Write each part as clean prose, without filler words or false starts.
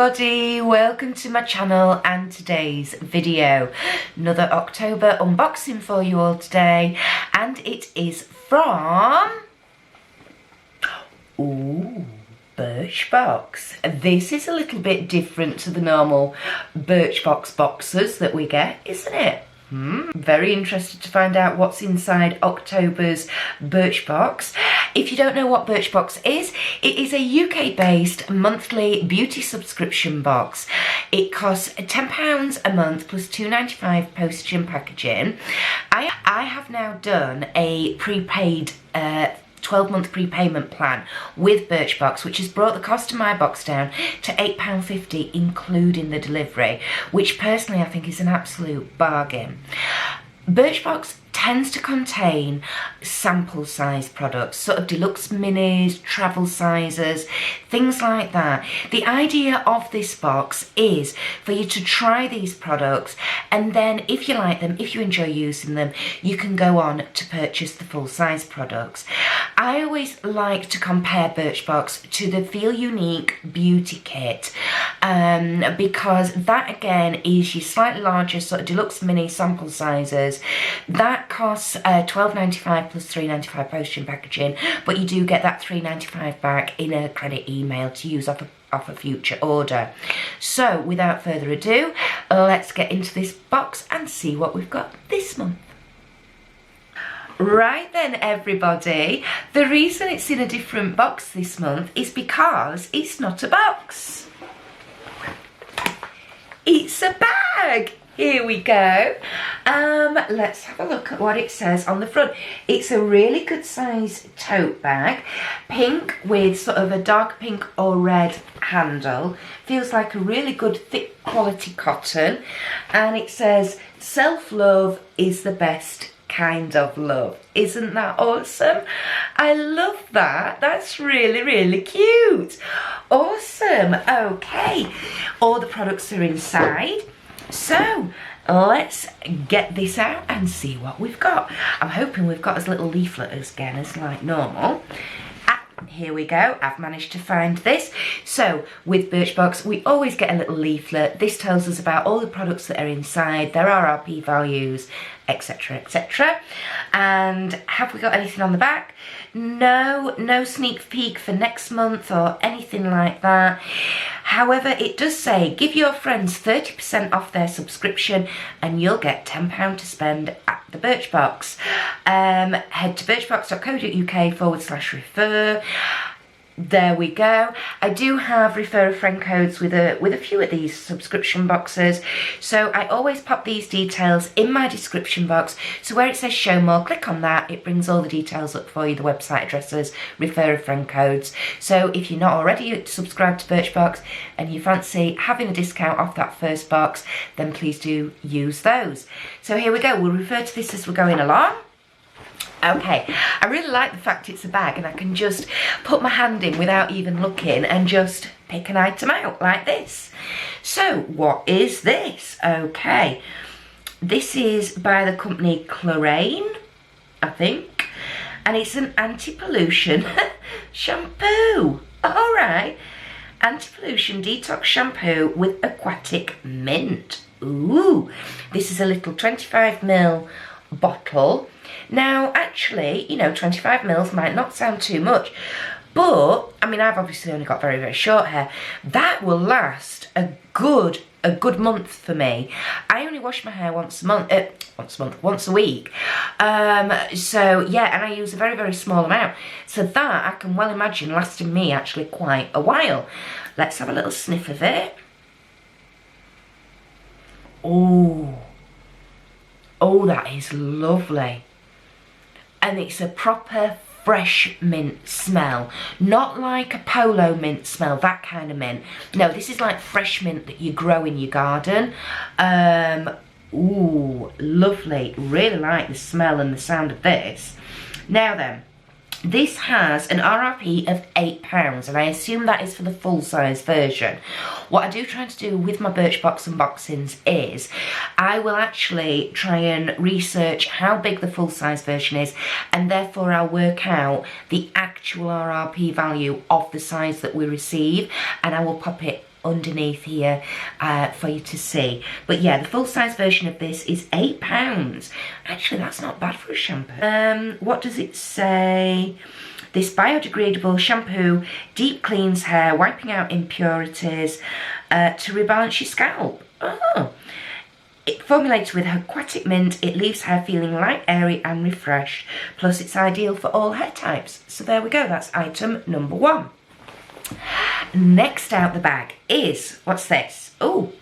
everybody, welcome to my channel and today's video. Another October unboxing for you all today, and it is from Birchbox. This is a little bit different to the normal Birchbox boxes that we get, isn't it? Very interested to find out what's inside October's Birchbox. If you don't know what Birchbox is, it is a UK-based monthly beauty subscription box. It costs £10 a month plus £2.95 postage and packaging. I have now done a prepaid 12-month prepayment plan with Birchbox, which has brought the cost of my box down to £8.50 including the delivery, which personally I think is an absolute bargain. Birchbox tends to contain sample size products, sort of deluxe minis, travel sizes, things like that. The idea of this box is for you to try these products, and then if you like them, if you enjoy using them, you can go on to purchase the full size products. I always like to compare Birchbox to the Feel Unique beauty kit, because that again is your slightly larger sort of deluxe mini sample sizes. That costs £12.95 plus £3.95 postage and packaging, but you do get that £3.95 back in a credit email to use off a future order. So without further ado, let's get into this box and see what we've got this month. Right then everybody, the reason it's in a different box this month is because it's not a box. It's a bag. Here we go. Let's have a look at what it says on the front. It's a really good size tote bag, pink with sort of a dark pink or red handle. Feels like a really good thick quality cotton, and it says self-love is the best kind of love. Isn't that awesome? I love that. That's really, really cute. Awesome. Okay, all the products are inside. So let's get this out and see what we've got. I'm hoping we've got as little leaflet again as like normal. Here we go, I've managed to find this. So with Birchbox we always get a little leaflet. This tells us about all the products that are inside, their RRP values, etc, etc. And have we got anything on the back? No sneak peek for next month or anything like that. However, it does say give your friends 30% off their subscription and you'll get £10 to spend at the Birchbox. Head to birchbox.co.uk/refer. There we go. I do have refer a friend codes with a few of these subscription boxes, so I always pop these details in my description box. So where it says show more, click on that. It brings all the details up for you, the website addresses, refer a friend codes. So if you're not already subscribed to Birchbox and you fancy having a discount off that first box, then please do use those. So here we go. We'll refer to this as we're going along. Okay, I really like the fact it's a bag and I can just put my hand in without even looking and just pick an item out like this. So what is this? Okay, this is by the company Clarine, I think, and it's an anti-pollution shampoo. All right, anti-pollution detox shampoo with aquatic mint. Ooh, this is a little 25ml bottle. Now, actually, you know, 25 mils might not sound too much, but, I mean, I've obviously only got very, very short hair. That will last a good month for me. I only wash my hair once a week. So, yeah, and I use a very, very small amount. So that, I can well imagine lasting me actually quite a while. Let's have a little sniff of it. Oh, that is lovely. And it's a proper fresh mint smell, not like a polo mint smell, that kind of mint. No, this is like fresh mint that you grow in your garden. Ooh, lovely. Really like the smell and the sound of this. Now then, this has an RRP of £8, and I assume that is for the full size version. What I do try to do with my Birchbox unboxings is I will actually try and research how big the full size version is, and therefore I'll work out the actual RRP value of the size that we receive, and I will pop it underneath here for you to see. But yeah, the full-size version of this is £8. Actually, that's not bad for a shampoo. What does it say? This biodegradable shampoo deep cleans hair, wiping out impurities to rebalance your scalp. Oh. It formulates with aquatic mint. It leaves hair feeling light, airy and refreshed. Plus it's ideal for all hair types. So there we go, that's item number 1. Next out the bag is, what's this? Oh,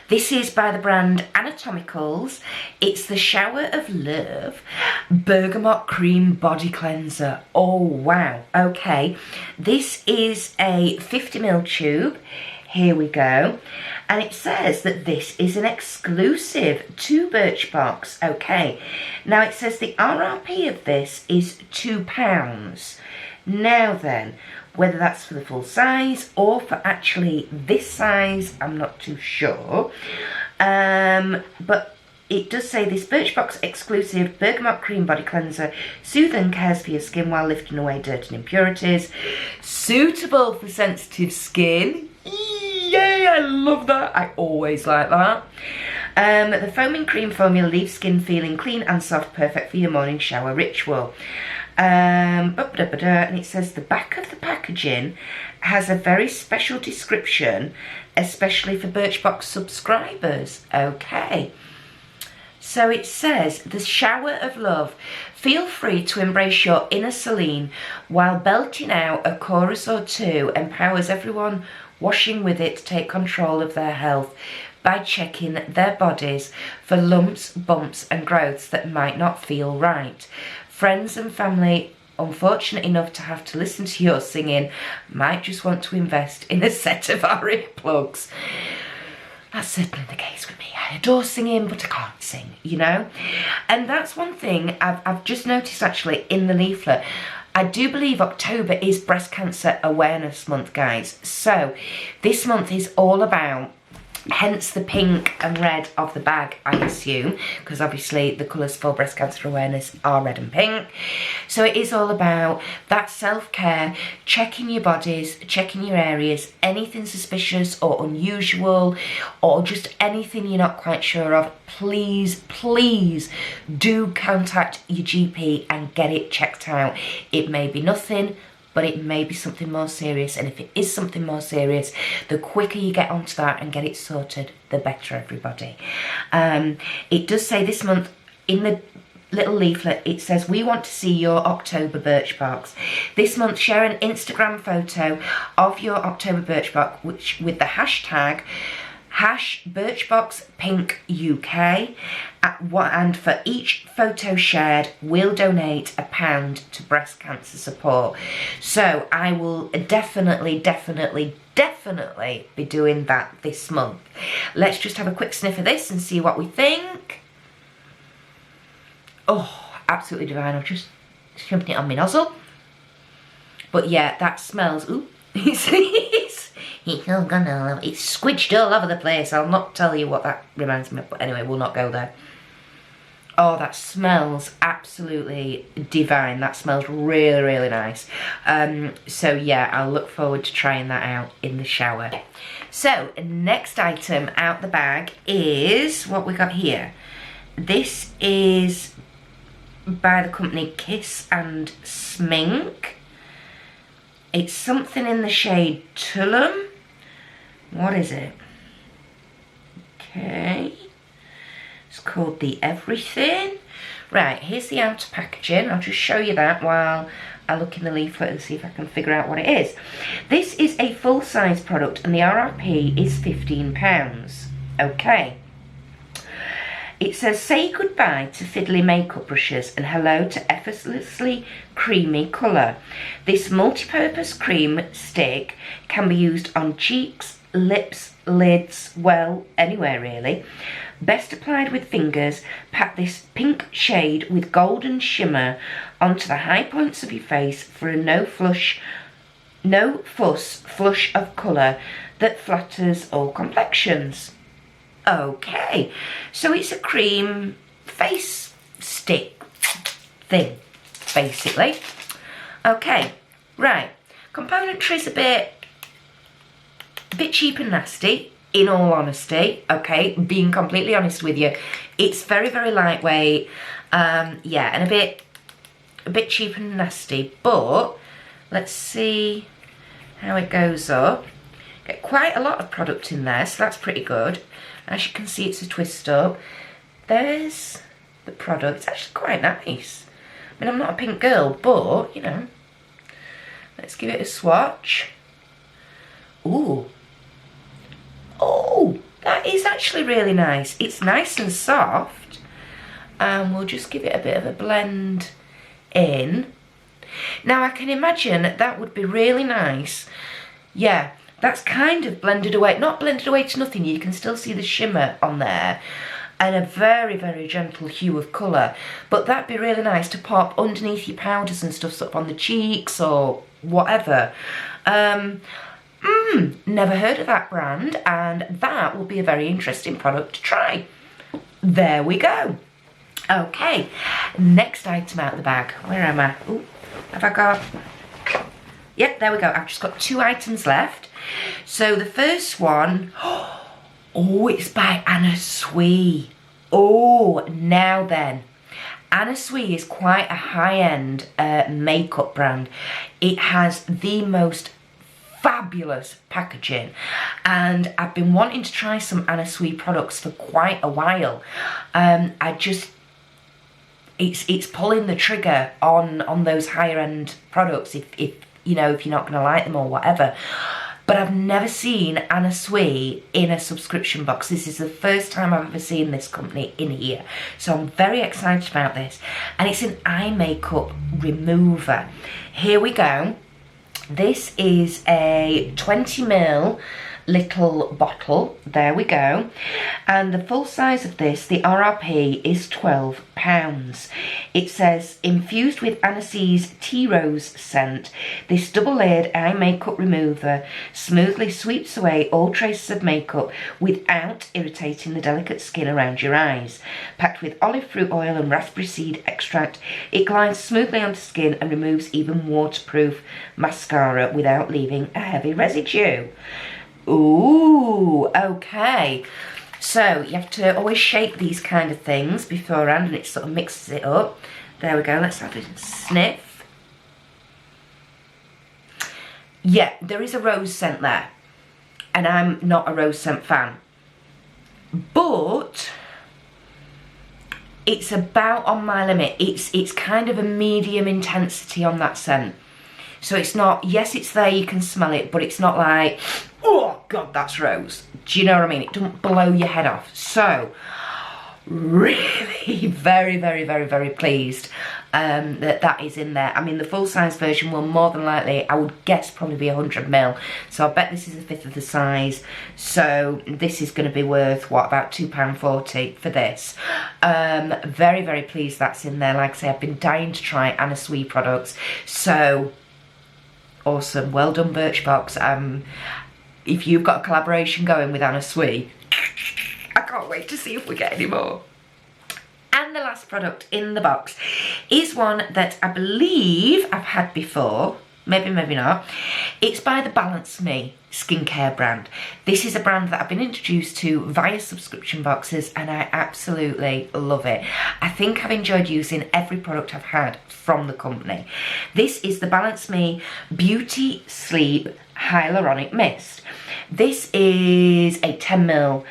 this is by the brand Anatomicals. It's the Shower of Love Bergamot Cream Body Cleanser. Oh wow, okay. This is a 50ml tube. Here we go. And it says that this is an exclusive to Birchbox. Okay. Now it says the RRP of this is £2. Now then, whether that's for the full size or for actually this size, I'm not too sure. But it does say this Birchbox exclusive Bergamot Cream Body Cleanser soothes and cares for your skin while lifting away dirt and impurities. Suitable for sensitive skin. Yay, I love that. I always like that. The foaming cream formula leaves skin feeling clean and soft, perfect for your morning shower ritual. And it says the back of the packaging has a very special description, especially for Birchbox subscribers. Okay. So it says, the Shower of Love. Feel free to embrace your inner Celine while belting out a chorus or two, empowers everyone washing with it to take control of their health by checking their bodies for lumps, bumps and growths that might not feel right. Friends and family unfortunate enough to have to listen to your singing might just want to invest in a set of our earplugs. That's certainly the case with me. I adore singing, but I can't sing, you know? And that's one thing I've just noticed actually in the leaflet. I do believe October is Breast Cancer Awareness Month, guys. So this month is all about, hence the pink and red of the bag, I assume, because obviously the colours for breast cancer awareness are red and pink. So it is all about that self-care, checking your bodies, checking your areas, anything suspicious or unusual or just anything you're not quite sure of, please, please do contact your GP and get it checked out. It may be nothing, but it may be something more serious, and if it is something more serious, the quicker you get onto that and get it sorted, the better, everybody. It does say this month in the little leaflet, it says, we want to see your October Birchbox. This month, share an Instagram photo of your October Birchbox with the hashtag #BirchboxPinkUK, and for each photo shared, we'll donate £1 to breast cancer support. So I will definitely be doing that this month. Let's just have a quick sniff of this and see what we think. Oh, absolutely divine. I've just shoved it on my nozzle. But yeah, that smells, ooh, it's squidged all over the place. I'll not tell you what that reminds me of, but anyway, we'll not go there. Oh, that smells absolutely divine. That smells really, really nice. So yeah, I'll look forward to trying that out in the shower. So, next item out the bag is what we got here. This is by the company Kiss and Smink. It's something in the shade Tulum. What is it? Okay. It's called the Everything. Right, here's the outer packaging. I'll just show you that while I look in the leaflet and see if I can figure out what it is. This is a full-size product and the RRP is £15. Okay. It says, say goodbye to fiddly makeup brushes and hello to effortlessly creamy colour. This multi-purpose cream stick can be used on cheeks, lips, lids, well, anywhere really. Best applied with fingers. Pat this pink shade with golden shimmer onto the high points of your face for a no fuss flush of colour that flatters all complexions. Okay, so it's a cream face stick thing, basically. Okay, right, componentry's a bit a bit cheap and nasty, in all honesty, okay, being completely honest with you. It's very, very lightweight, yeah, and a bit cheap and nasty, but let's see how it goes up. Get quite a lot of product in there, so that's pretty good. As you can see, it's a twist up. There's the product. It's actually quite nice. I mean, I'm not a pink girl, but, you know, let's give it a swatch. Ooh. Oh, that is actually really nice. It's nice and soft. And we'll just give it a bit of a blend in. Now, I can imagine that would be really nice. Yeah, that's kind of blended away. Not blended away to nothing. You can still see the shimmer on there. And a very, very gentle hue of colour. But that'd be really nice to pop underneath your powders and stuff, sort of on the cheeks or whatever. Never heard of that brand, and that will be a very interesting product to try. There we go. Okay, next item out of the bag. Where am I? Ooh, have I got... Yep, there we go. I've just got 2 items left. So the first one... Oh, it's by Anna Sui. Oh, now then. Anna Sui is quite a high-end makeup brand. It has the most fabulous packaging, and I've been wanting to try some Anna Sui products for quite a while. It's pulling the trigger on those higher end products if you know, if you're not going to like them or whatever. But I've never seen Anna Sui in a subscription box. This is the first time I've ever seen this company in here. So I'm very excited about this. And it's an eye makeup remover. Here we go. This is a 20ml little bottle. There we go. And the full size of this, the RRP is £12. It says, infused with Anna Sui's Tea Rose scent, this double-layered eye makeup remover smoothly sweeps away all traces of makeup without irritating the delicate skin around your eyes. Packed with olive fruit oil and raspberry seed extract, it glides smoothly onto skin and removes even waterproof mascara without leaving a heavy residue. Ooh, okay. So you have to always shake these kind of things beforehand, and it sort of mixes it up. There we go. Let's have a sniff. Yeah, there is a rose scent there, and I'm not a rose scent fan. But it's about on my limit. It's kind of a medium intensity on that scent. So it's not, yes, it's there, you can smell it, but it's not like, oh God, that's rose. Do you know what I mean? It doesn't blow your head off. So, really very, very, very, very pleased that is in there. I mean, the full-size version will more than likely, I would guess, probably be 100ml. So I bet this is a fifth of the size. So this is going to be worth, what, about £2.40 for this. Very, very pleased that's in there. Like I say, I've been dying to try Anna Sui products. So... awesome, well done Birchbox. If you've got a collaboration going with Anna Sui, I can't wait to see if we get any more. And the last product in the box is one that I believe I've had before, maybe, maybe not. It's by the Balance Me skincare brand. This is a brand that I've been introduced to via subscription boxes, and I absolutely love it. I think I've enjoyed using every product I've had from the company. This is the Balance Me Beauty Sleep Hyaluronic Mist. This is a 10ml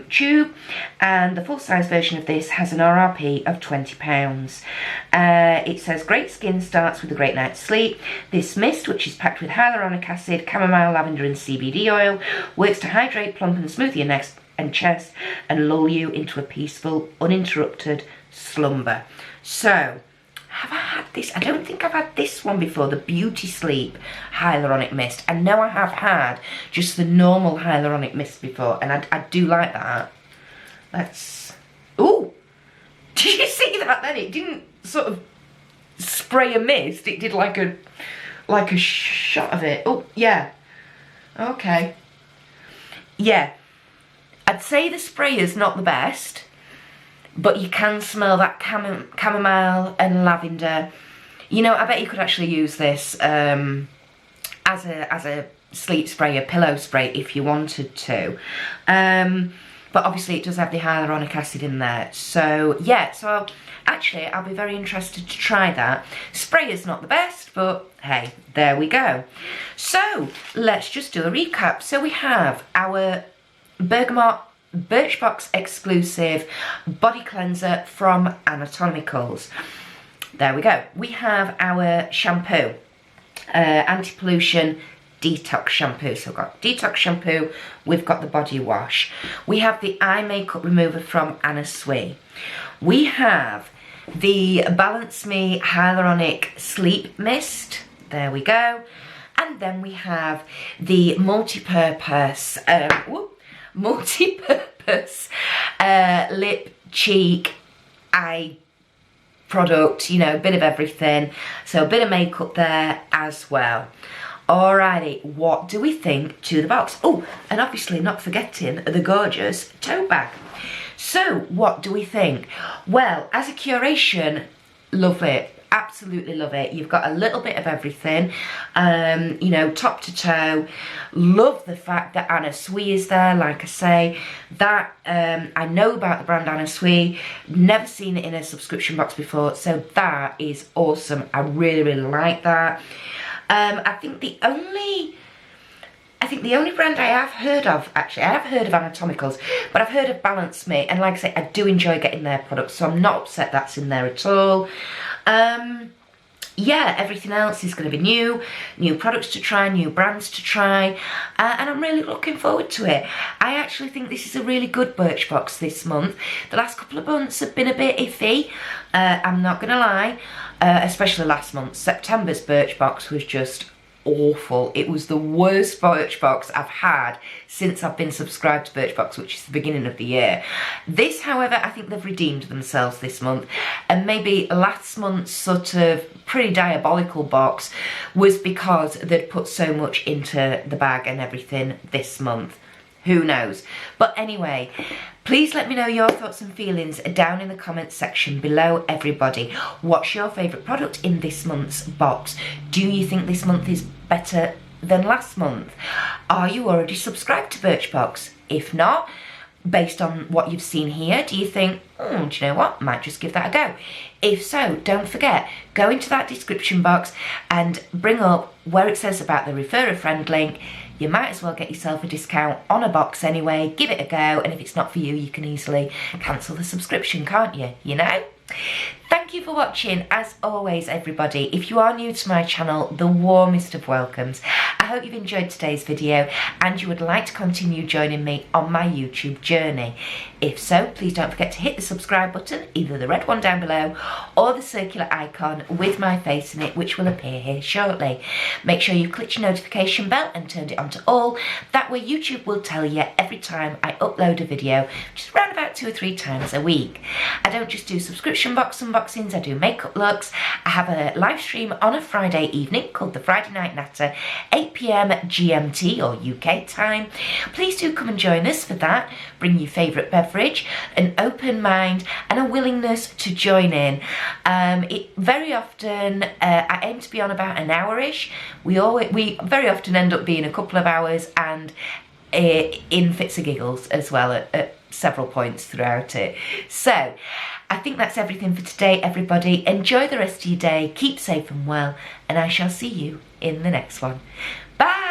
tube, and the full-size version of this has an RRP of £20. It says, great skin starts with a great night's sleep. This mist, which is packed with hyaluronic acid, chamomile, lavender and CBD oil, works to hydrate, plump and smooth your neck and chest and lull you into a peaceful, uninterrupted slumber. So, have I had this? I don't think I've had this one before, the Beauty Sleep Hyaluronic Mist. I know I have had just the normal hyaluronic mist before, and I do like that. Let's... Ooh! Did you see that then? It didn't sort of spray a mist, it did like a shot of it. Oh, yeah. Okay. Yeah. I'd say the spray is not the best, but you can smell that chamomile and lavender. You know, I bet you could actually use this as a sleep spray, a pillow spray if you wanted to. But obviously it does have the hyaluronic acid in there. So yeah, so actually I'll be very interested to try that. Spray is not the best, but hey, there we go. So let's just do a recap. So we have our Bergamot Birchbox exclusive body cleanser from Anatomicals. There we go. We have our shampoo, anti-pollution detox shampoo. So we've got detox shampoo, we've got the body wash. We have the eye makeup remover from Anna Sui. We have the Balance Me Hyaluronic Sleep Mist. There we go. And then we have the multi-purpose lip, cheek, eye product, you know, a bit of everything. So a bit of makeup there as well. Alrighty, what do we think to the box? Oh, and obviously not forgetting the gorgeous tote bag. So what do we think? Well, as a curation, love it. Absolutely love it. You've got a little bit of everything, you know, top to toe. Love the fact that Anna Sui is there. Like I say, that I know about the brand Anna Sui, never seen it in a subscription box before, so that is awesome. I really, really like that. I think the only brand I have heard of, actually, I have heard of Anatomicals, but I've heard of Balance Me, and like I say, I do enjoy getting their products, so I'm not upset that's in there at all. Yeah, everything else is going to be new products to try, new brands to try, and I'm really looking forward to it. I actually think this is a really good Birchbox this month. The last couple of months have been a bit iffy, I'm not going to lie, especially last month. September's Birchbox was just awful. It was the worst Birchbox I've had since I've been subscribed to Birchbox, which is the beginning of the year. This, however, I think they've redeemed themselves this month, and maybe last month's sort of pretty diabolical box was because they'd put so much into the bag and everything this month. Who knows? But anyway, please let me know your thoughts and feelings down in the comments section below, everybody. What's your favourite product in this month's box? Do you think this month is better than last month? Are you already subscribed to Birchbox? If not, based on what you've seen here, do you think, do you know what, might just give that a go? If so, don't forget, go into that description box and bring up where it says about the refer a friend link. You might as well get yourself a discount on a box anyway. Give it a go, and if it's not for you, you can easily cancel the subscription, can't you? You know? Thank you for watching, as always, everybody. If you are new to my channel, the warmest of welcomes. I hope you've enjoyed today's video and you would like to continue joining me on my YouTube journey. If so, please don't forget to hit the subscribe button, either the red one down below or the circular icon with my face in it, which will appear here shortly. Make sure you click your notification bell and turn it on to all. That way YouTube will tell you every time I upload a video, which is around about 2 or 3 times a week. I don't just do subscription box unboxings, I do makeup looks. I have a live stream on a Friday evening called the Friday Night Natter, 8 PM GMT or UK time. Please do come and join us for that. Bring your favourite beverage, an open mind and a willingness to join in. Very often, I aim to be on about an hour-ish. We very often end up being a couple of hours, and in fits of giggles as well at several points throughout it. So I think that's everything for today, everybody. Enjoy the rest of your day, keep safe and well, and I shall see you in the next one. Bye!